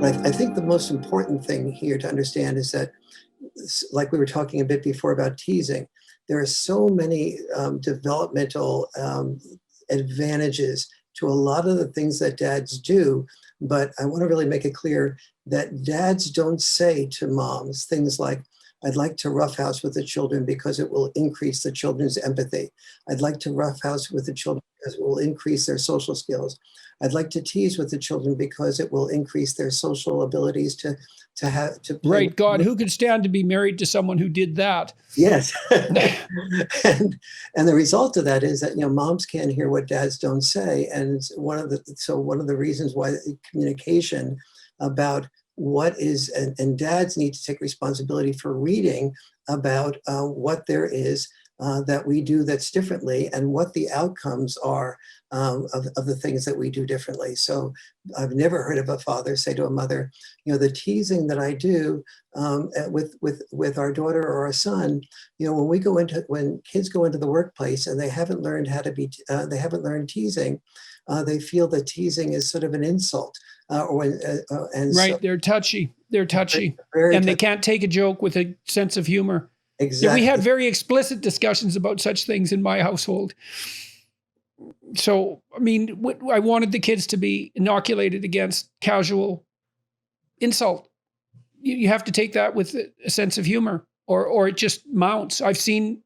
But I think the most important thing here to understand is that, like we were talking a bit before about teasing, there are so many developmental advantages to a lot of the things that dads do. But I want to really make it clear that dads don't say to moms things like, I'd like to roughhouse with the children because it will increase the children's empathy. I'd like to roughhouse with the children because it will increase their social skills. I'd like to tease with the children because it will increase their social abilities to play. Right, God, who could stand to be married to someone who did that? Yes. and the result of that is that, moms can't hear what dads don't say. And one of the reasons why communication about what is, and dads need to take responsibility for reading about what there is that we do that's differently and what the outcomes are of the things that we do differently. So I've never heard of a father say to a mother, the teasing that I do with our daughter or our son, when kids go into the workplace and they haven't learned how to be, they haven't learned teasing, they feel that teasing is sort of an insult. They're touchy. They're touchy. Very and they can't take a joke with a sense of humor. Exactly. We had very explicit discussions about such things in my household. So, I mean, I wanted the kids to be inoculated against casual insult. You have to take that with a sense of humor, or it just mounts. I've seen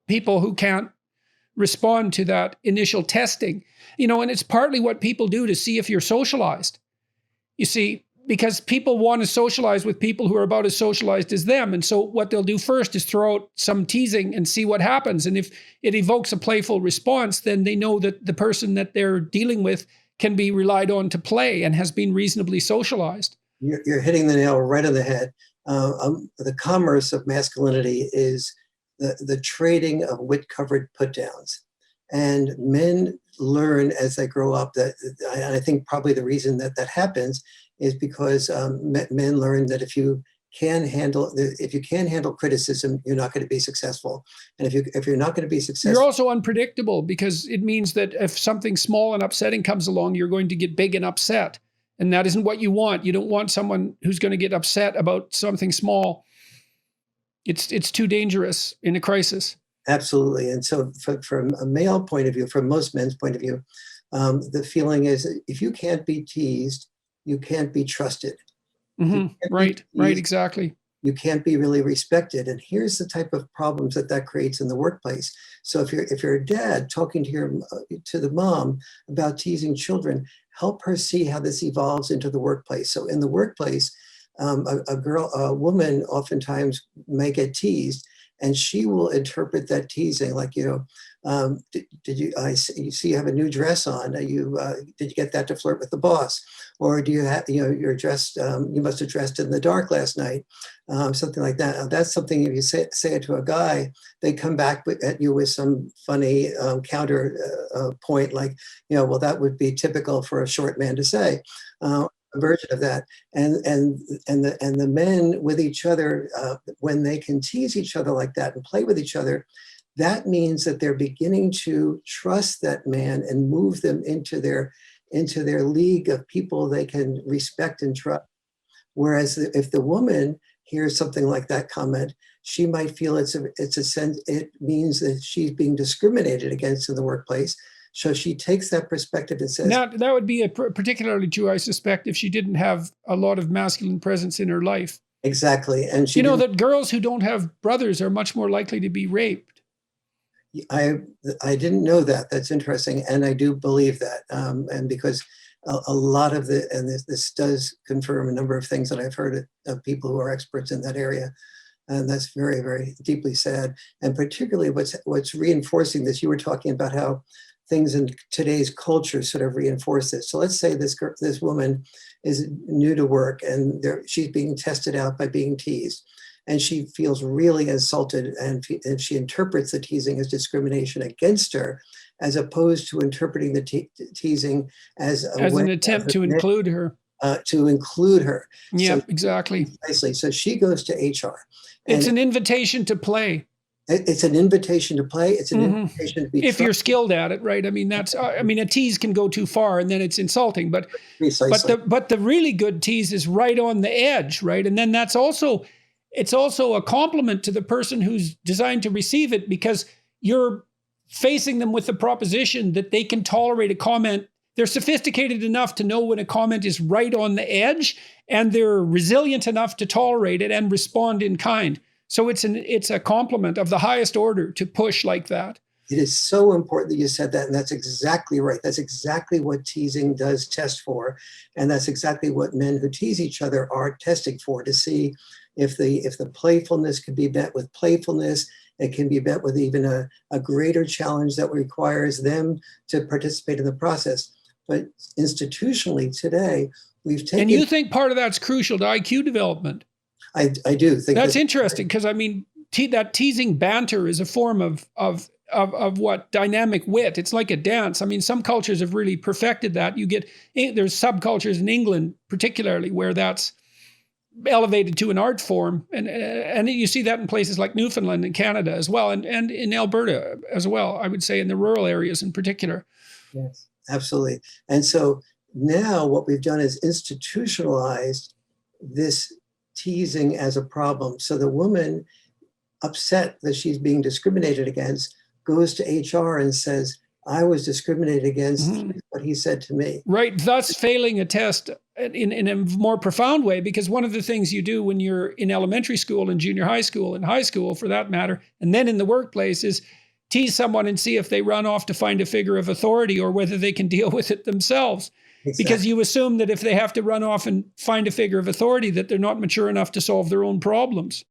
people who can't respond to that initial testing, and it's partly what people do to see if you're socialized. You see, because people want to socialize with people who are about as socialized as them. And so what they'll do first is throw out some teasing and see what happens. And if it evokes a playful response, then they know that the person that they're dealing with can be relied on to play and has been reasonably socialized. You're hitting the nail right on the head. The commerce of masculinity is the trading of wit-covered put-downs. And men learn as they grow up that, and I think probably the reason that happens is because men learn that if you can't handle criticism, you're not going to be successful. And if you're not going to be successful, you're also unpredictable, because it means that if something small and upsetting comes along, you're going to get big and upset. And that isn't what you want. You don't want someone who's going to get upset about something small. It's too dangerous in a crisis. Absolutely. And so from a male point of view, from most men's point of view, the feeling is if you can't be teased, you can't be trusted. Mm-hmm. Right, exactly. You can't be really respected. And here's the type of problems that creates in the workplace. So if you're a dad talking to the mom about teasing children, help her see how this evolves into the workplace. So in the workplace, a woman oftentimes may get teased, and she will interpret that teasing like, did you see you have a new dress on? Did you get that to flirt with the boss? Or do you have, you're dressed, you must have dressed in the dark last night, something like that. Now, that's something, if you say it to a guy, they come back at you with some funny counter point, like, well, that would be typical for a short man to say. A version of that, and the men with each other, when they can tease each other like that and play with each other, that means that they're beginning to trust that man and move them into their league of people they can respect and trust. Whereas if the woman hears something like that comment, she might feel it means that she's being discriminated against in the workplace. So she takes that perspective and says... Now, that would be particularly true, I suspect, if she didn't have a lot of masculine presence in her life. Exactly. And that girls who don't have brothers are much more likely to be raped. I didn't know that. That's interesting. And I do believe that. And because a lot of this does confirm a number of things that I've heard of people who are experts in that area. And that's very, very deeply sad. And particularly what's reinforcing this, you were talking about how things in today's culture sort of reinforce this. So let's say this woman is new to work and she's being tested out by being teased, and she feels really insulted, and she interprets the teasing as discrimination against her, as opposed to interpreting the teasing as an attempt to include her. Yeah, so, exactly. Precisely. So she goes to HR. It's an invitation to play. It's an invitation to play. It's an Mhm. invitation to be If you're trusted. skilled at it, right? I mean, that's, I mean, a tease can go too far and then it's insulting, but Precisely. but the really good tease is right on the edge, right? And then that's also, it's also a compliment to the person who's designed to receive it, because you're facing them with the proposition that they can tolerate a comment. They're sophisticated enough to know when a comment is right on the edge, and they're resilient enough to tolerate it and respond in kind. So it's a compliment of the highest order to push like that. It is so important that you said that, and that's exactly right. That's exactly what teasing does test for, and that's exactly what men who tease each other are testing for, to see if the playfulness can be met with playfulness. It can be met with even a greater challenge that requires them to participate in the process. But institutionally today, we've taken... And you think part of that's crucial to IQ development? I do think that's interesting, because I mean, that teasing banter is a form of what? Dynamic wit. It's like a dance. I mean, some cultures have really perfected that. You get, there's subcultures in England particularly where that's elevated to an art form, and you see that in places like Newfoundland and Canada as well, and in Alberta as well, I would say, in the rural areas in particular. Yes, absolutely. And so now what we've done is institutionalized this teasing as a problem. So the woman, upset that she's being discriminated against, goes to HR and says, I was discriminated against, what he said to me. Right, thus failing a test in a more profound way, because one of the things you do when you're in elementary school and junior high school and high school for that matter, and then in the workplace, is tease someone and see if they run off to find a figure of authority or whether they can deal with it themselves. Exactly. Because you assume that if they have to run off and find a figure of authority, that they're not mature enough to solve their own problems.